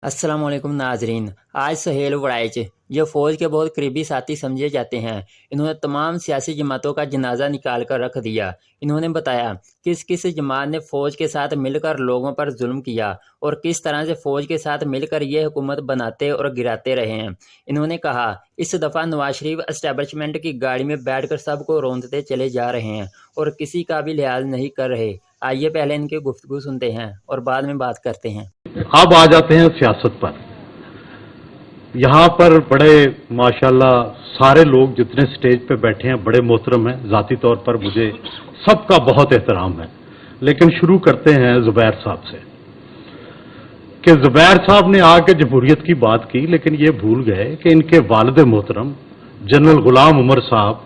अस्सलाम वालेकुम नाजरीन। आज सुहेल वड़ाइच जो फ़ौज के बहुत करीबी साथी समझे जाते हैं, इन्होंने तमाम सियासी जमातों का जनाजा निकाल कर रख दिया। इन्होंने बताया किस किस जमात ने फ़ौज के साथ मिलकर लोगों पर जुल्म किया और किस तरह से फ़ौज के साथ मिलकर ये हुकूमत बनाते और गिराते रहे हैं। इन्होंने कहा इस दफ़ा नवाज शरीफ एस्टेब्लिशमेंट की गाड़ी में बैठकर सबको रौंदते चले जा रहे हैं और किसी का भी लिहाज नहीं कर रहे। आइए पहले इनकी गुफ्तगू सुनते हैं और बाद में बात करते हैं। अब आ जाते हैं सियासत पर। यहाँ पर बड़े माशाल्लाह सारे लोग जितने स्टेज पे बैठे हैं बड़े मोहतरम हैं, ज़ाती तौर पर मुझे सबका बहुत एहतराम है। लेकिन शुरू करते हैं ज़ुबैर साहब से कि ज़ुबैर साहब ने आके जमहूरियत की बात की, लेकिन ये भूल गए कि इनके वालिद मोहतरम जनरल गुलाम उमर साहब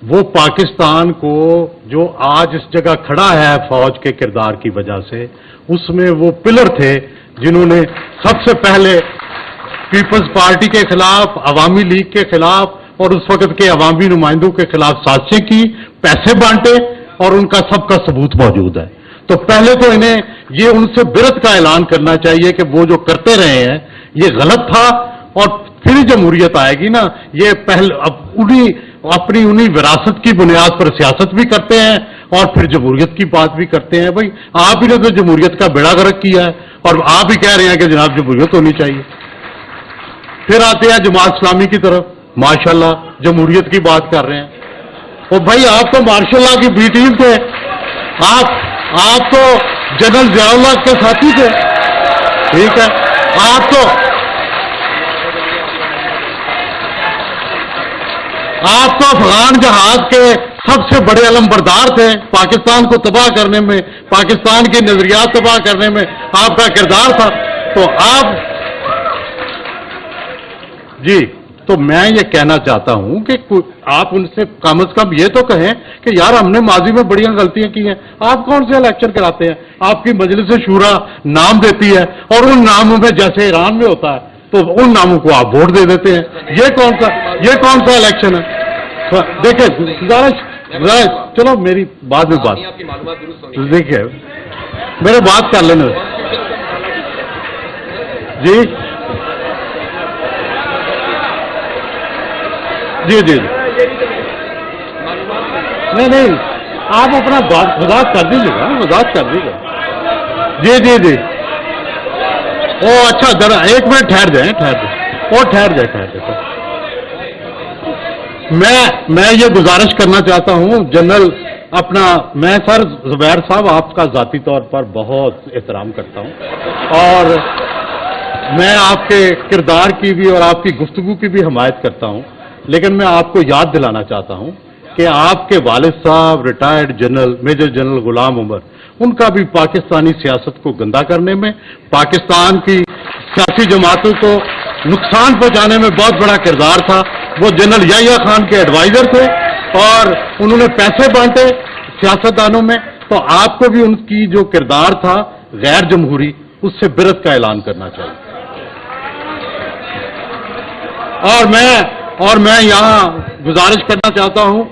वो पाकिस्तान को जो आज इस जगह खड़ा है फौज के किरदार की वजह से, उसमें वो पिलर थे जिन्होंने सबसे पहले पीपल्स पार्टी के खिलाफ, अवामी लीग के खिलाफ और उस वक्त के अवामी नुमाइंदों के खिलाफ साजिशें की, पैसे बांटे और उनका सबका सबूत मौजूद है। तो पहले तो इन्हें ये उनसे बिरत का ऐलान करना चाहिए कि वो जो करते रहे हैं ये गलत था, और फिर जमहूरियत आएगी ना, ये पहले अपनी उन्हीं विरासत की बुनियाद पर सियासत भी करते हैं और फिर जमहूरियत की बात भी करते हैं। भाई आप ही ने तो जमहूरियत का बेड़ा गर्क किया है और आप ही कह रहे हैं कि जनाब जमहूरियत होनी चाहिए। फिर आते हैं जमात इस्लामी की तरफ, माशाल्लाह जमहूरियत की बात कर रहे हैं। और भाई आप तो मार्शल की बी टीम थे, आप तो जनरल जियाउल्लाह के साथी थे, ठीक है। आप तो अफगान जहाज के सबसे बड़े अलमबरदार थे। पाकिस्तान को तबाह करने में, पाकिस्तान के नजरियात तबाह करने में आपका किरदार था। तो आप जी, तो मैं ये कहना चाहता हूं कि आप उनसे कम से कम ये तो कहें कि यार हमने माजी में बड़ी गलतियां की हैं। आप कौन से इलेक्शन कराते हैं? आपकी मजलिस शूरा नाम देती है और उन नामों में जैसे ईरान में होता है तो उन नामों को आप वोट दे देते हैं। ये कौन सा इलेक्शन है? देखिए गुजारिश, चलो मेरी बाद में बात, देखिए मेरे बात कर लेने जी जी जी नहीं, आप अपना वजाहत कर दीजिएगा, जी जी जी। ओ अच्छा, जरा एक मिनट ठहर जाए। मैं ये गुजारिश करना चाहता हूं जनरल मैं सर ज़ुबैर साहब आपका ज़ाती तौर पर बहुत एहतराम करता हूं और मैं आपके किरदार की भी और आपकी गुफ्तगू की भी हिमायत करता हूं, लेकिन मैं आपको याद दिलाना चाहता हूं कि आपके वालिद साहब रिटायर्ड जनरल मेजर जनरल गुलाम उमर, उनका भी पाकिस्तानी सियासत को गंदा करने में, पाकिस्तान की सियासी जमातों को नुकसान पहुंचाने में बहुत बड़ा किरदार था। वो जनरल याहिया खान के एडवाइजर थे और उन्होंने पैसे बांटे सियासतदानों में। तो आपको भी उनकी जो किरदार था गैर जमहूरी, उससे बिरत का ऐलान करना चाहिए। और मैं यहां गुजारिश करना चाहता हूं,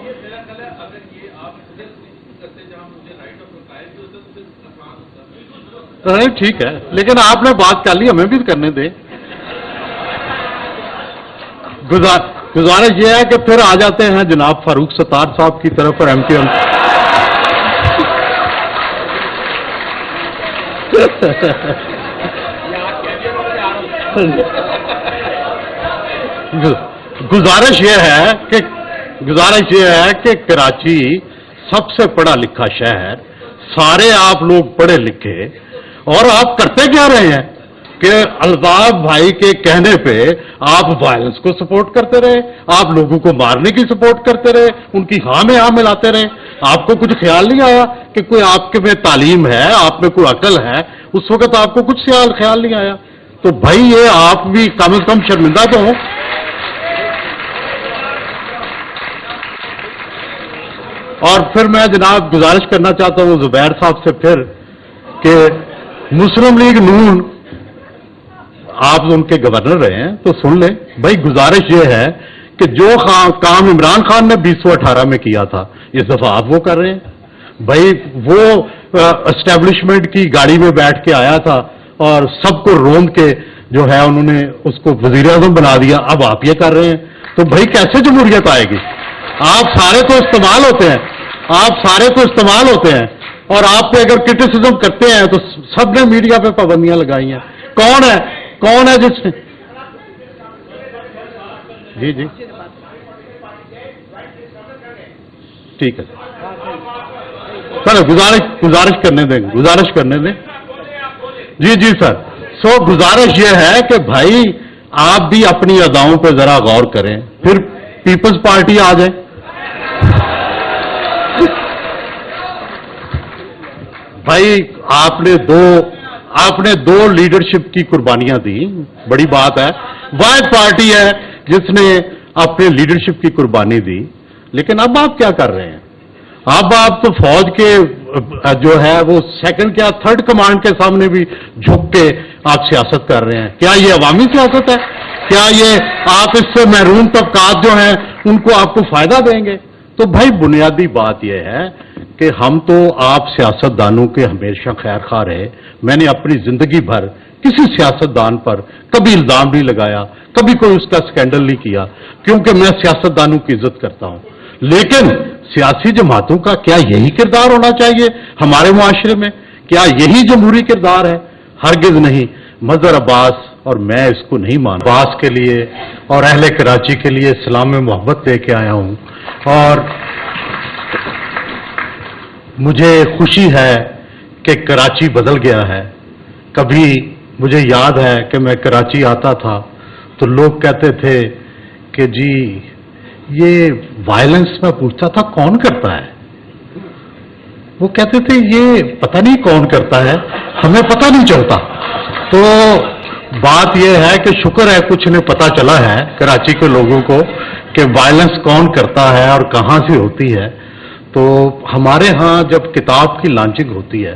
नहीं ठीक है, लेकिन आपने बात कर ली, हमें भी करने दें। गुजारिश ये है कि फिर आ जाते हैं जनाब फारूक सत्तार साहब की तरफ और एमपीएम। गुजारिश ये है कि कराची सबसे पढ़ा लिखा शहर, सारे आप लोग पढ़े लिखे, और आप करते क्या रहे हैं कि अल्ताफ भाई के कहने पे आप वायलेंस को सपोर्ट करते रहे, आप लोगों को मारने की सपोर्ट करते रहे, उनकी हाँ में हाँ मिलाते रहे। आपको कुछ ख्याल नहीं आया कि कोई आपके में तालीम है, आप में कोई अकल है? उस वक्त आपको कुछ ख्याल नहीं आया? तो भाई ये आप भी कम से कम शर्मिंदा तो हो। और फिर मैं जनाब गुजारिश करना चाहता हूं ज़ुबैर साहब से फिर कि मुस्लिम लीग नून, आप उनके गवर्नर रहे हैं तो सुन लें भाई। गुजारिश ये है कि जो काम इमरान खान ने 2018 में किया था, इस दफा आप वो कर रहे हैं। भाई वो एस्टेब्लिशमेंट की गाड़ी में बैठ के आया था اور سب کو روند کے جو ہے انہوں نے اس کو وزیر اعظم بنا دیا. اب آپ یہ کر رہے ہیں تو بھائی کیسے جمہوریت آئے گی؟ آپ سارے تو استعمال ہوتے ہیں، آپ سارے تو استعمال ہوتے ہیں، اور آپ پہ اگر کرٹیسزم کرتے ہیں تو سب نے میڈیا پہ پابندیاں لگائی ہیں. کون ہے جس نے؟ جی جی ٹھیک ہے سر، گزارش کرنے دیں. جی جی سر. گزارش یہ ہے کہ بھائی آپ بھی اپنی اداؤں پہ ذرا غور کریں، پھر پیپلز پارٹی آ جائے. بھائی آپ نے دو لیڈرشپ کی قربانیاں دی، بڑی بات ہے. واحد پارٹی ہے جس نے اپنے لیڈرشپ کی قربانی دی، لیکن اب آپ کیا کر رہے ہیں؟ اب آپ تو فوج کے جو ہے وہ سیکنڈ کیا تھرڈ کمانڈ کے سامنے بھی جھک کے آپ سیاست کر رہے ہیں. کیا یہ عوامی سیاست ہے؟ کیا یہ آپ اس سے محروم طبقات جو ہیں ان کو آپ کو فائدہ دیں گے؟ تو بھائی بنیادی بات یہ ہے کہ ہم تو آپ سیاستدانوں کے ہمیشہ خیر خواہ رہے. میں نے اپنی زندگی بھر کسی سیاستدان پر کبھی الزام نہیں لگایا، کبھی کوئی اس کا اسکینڈل نہیں کیا، کیونکہ میں سیاستدانوں کی عزت کرتا ہوں. لیکن سیاسی جماعتوں کا کیا یہی کردار ہونا چاہیے ہمارے معاشرے میں؟ کیا یہی جمہوری کردار ہے؟ ہرگز نہیں. مظہر عباس اور میں اس کو نہیں مانتا. عباس کے لیے اور اہل کراچی کے لیے سلام محبت دے کے آیا ہوں، اور مجھے خوشی ہے کہ کراچی بدل گیا ہے. کبھی مجھے یاد ہے کہ میں کراچی آتا تھا تو لوگ کہتے تھے کہ جی یہ وائلنس، میں پوچھتا تھا کون کرتا ہے؟ وہ کہتے تھے یہ پتہ نہیں کون کرتا ہے، ہمیں پتہ نہیں چلتا. تو بات یہ ہے کہ شکر ہے کچھ نے پتہ چلا ہے کراچی کے لوگوں کو کہ وائلنس کون کرتا ہے اور کہاں سے ہوتی ہے. تو ہمارے ہاں جب کتاب کی لانچنگ ہوتی ہے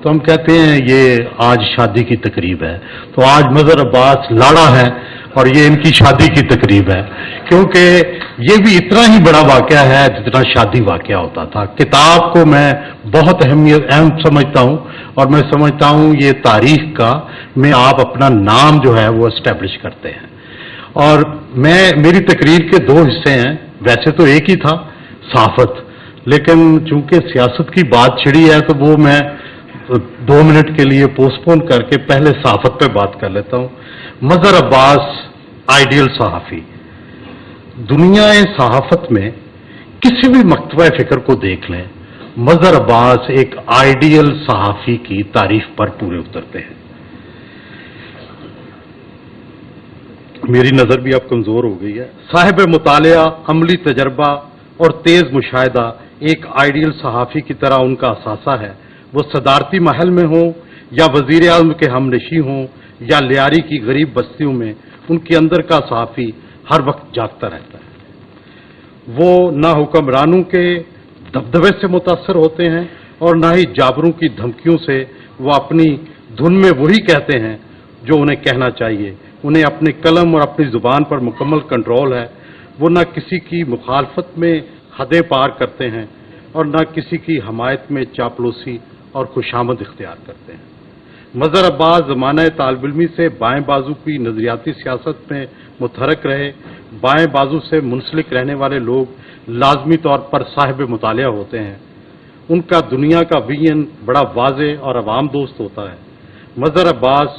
تو ہم کہتے ہیں یہ آج شادی کی تقریب ہے. تو آج مظہر عباس لاڑا ہے اور یہ ان کی شادی کی تقریب ہے، کیونکہ یہ بھی اتنا ہی بڑا واقعہ ہے جتنا شادی واقعہ ہوتا تھا. کتاب کو میں بہت اہم سمجھتا ہوں، اور میں سمجھتا ہوں یہ تاریخ کا میں آپ اپنا نام جو ہے وہ اسٹیبلش کرتے ہیں. اور میری تقریر کے دو حصے ہیں، ویسے تو ایک ہی تھا صحافت، لیکن چونکہ سیاست کی بات چھڑی ہے تو وہ میں 2 منٹ کے لیے پوسٹ پون کر کے پہلے صحافت پہ بات کر لیتا ہوں. مظہر عباس آئیڈیل صحافی. دنیا صحافت میں کسی بھی مکتبہ فکر کو دیکھ لیں، مظہر عباس ایک آئیڈیل صحافی کی تعریف پر پورے اترتے ہیں. میری نظر بھی اب کمزور ہو گئی ہے. صاحب مطالعہ، عملی تجربہ اور تیز مشاہدہ ایک آئیڈیل صحافی کی طرح ان کا اثاثہ ہے. وہ صدارتی محل میں ہوں یا وزیر اعظم کے ہمنشیں ہوں یا لیاری کی غریب بستیوں میں، ان کے اندر کا صحافی ہر وقت جاگتا رہتا ہے. وہ نہ حکمرانوں کے دبدبے سے متاثر ہوتے ہیں اور نہ ہی جابروں کی دھمکیوں سے. وہ اپنی دھن میں وہی کہتے ہیں جو انہیں کہنا چاہیے. انہیں اپنے قلم اور اپنی زبان پر مکمل کنٹرول ہے. وہ نہ کسی کی مخالفت میں حدیں پار کرتے ہیں اور نہ کسی کی حمایت میں چاپلوسی اور خوشامد اختیار کرتے ہیں. مظہر عباس زمانہ طالب علمی سے بائیں بازو کی نظریاتی سیاست میں متحرک رہے. بائیں بازو سے منسلک رہنے والے لوگ لازمی طور پر صاحب مطالعہ ہوتے ہیں. ان کا دنیا کا ویژن بڑا واضح اور عوام دوست ہوتا ہے. مظہر عباس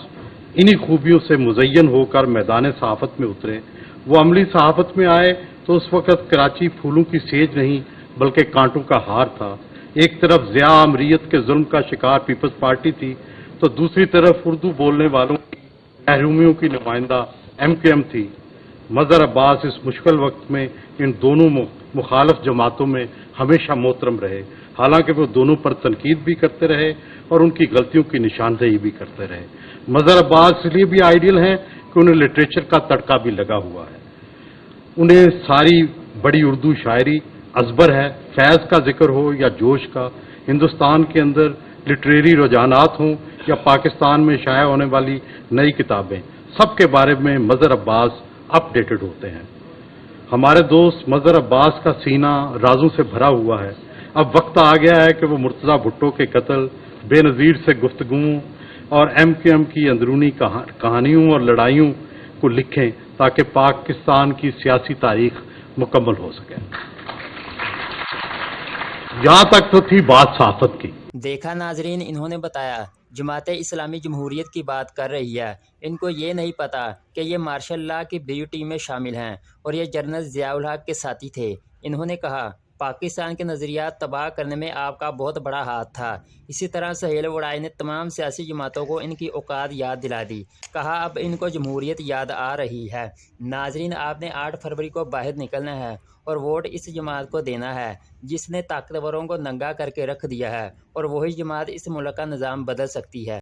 انہی خوبیوں سے مزین ہو کر میدان صحافت میں اترے. وہ عملی صحافت میں آئے تو اس وقت کراچی پھولوں کی سیج نہیں بلکہ کانٹوں کا ہار تھا. ایک طرف ضیاء امریت کے ظلم کا شکار پیپلز پارٹی تھی تو دوسری طرف اردو بولنے والوں کی محرومیوں کی نمائندہ MKM تھی. مظہر عباس اس مشکل وقت میں ان دونوں مخالف جماعتوں میں ہمیشہ محترم رہے، حالانکہ وہ دونوں پر تنقید بھی کرتے رہے اور ان کی غلطیوں کی نشاندہی بھی کرتے رہے. مظہر عباس اس لیے بھی آئیڈیل ہیں کہ انہیں لٹریچر کا تڑکا بھی لگا ہوا ہے. انہیں ساری بڑی اردو شاعری ازبر ہے. فیض کا ذکر ہو یا جوش کا، ہندوستان کے اندر لٹریری رجحانات ہوں یا پاکستان میں شائع ہونے والی نئی کتابیں، سب کے بارے میں مظہر عباس اپ ڈیٹڈ ہوتے ہیں. ہمارے دوست مظہر عباس کا سینہ رازوں سے بھرا ہوا ہے. اب وقت آ گیا ہے کہ وہ مرتضیٰ بھٹو کے قتل، بے نظیر سے گفتگوؤں، और MQM की अंदरूनी कहानियों और लड़ाइयों को लिखें ताकि पाकिस्तान की सियासी तारीख मुकम्मल हो सके। यहाँ तक तो थी बात सियासत की। देखा नाजरीन, इन्होंने बताया जमात इस्लामी जमहूरियत की बात कर रही है, इनको ये नहीं पता कि ये मार्शल लॉ की ब्लू टीम में शामिल हैं और ये जनरल ज़ियाउल हक के साथी थे। इन्होंने कहा पाकिस्तान के नज़रियात तबाह करने में आपका बहुत बड़ा हाथ था। इसी तरह सुहेल वड़ाई ने तमाम सियासी जमातों को इनकी औकात याद दिला दी। कहा अब इनको जमहूरियत याद आ रही है। नाजरीन, आपने 8 फरवरी को बाहर निकलना है और वोट इस जमात को देना है जिसने ताकतवरों को नंगा करके रख दिया है, और वही जमात इस मुल्क का निज़ाम बदल सकती है।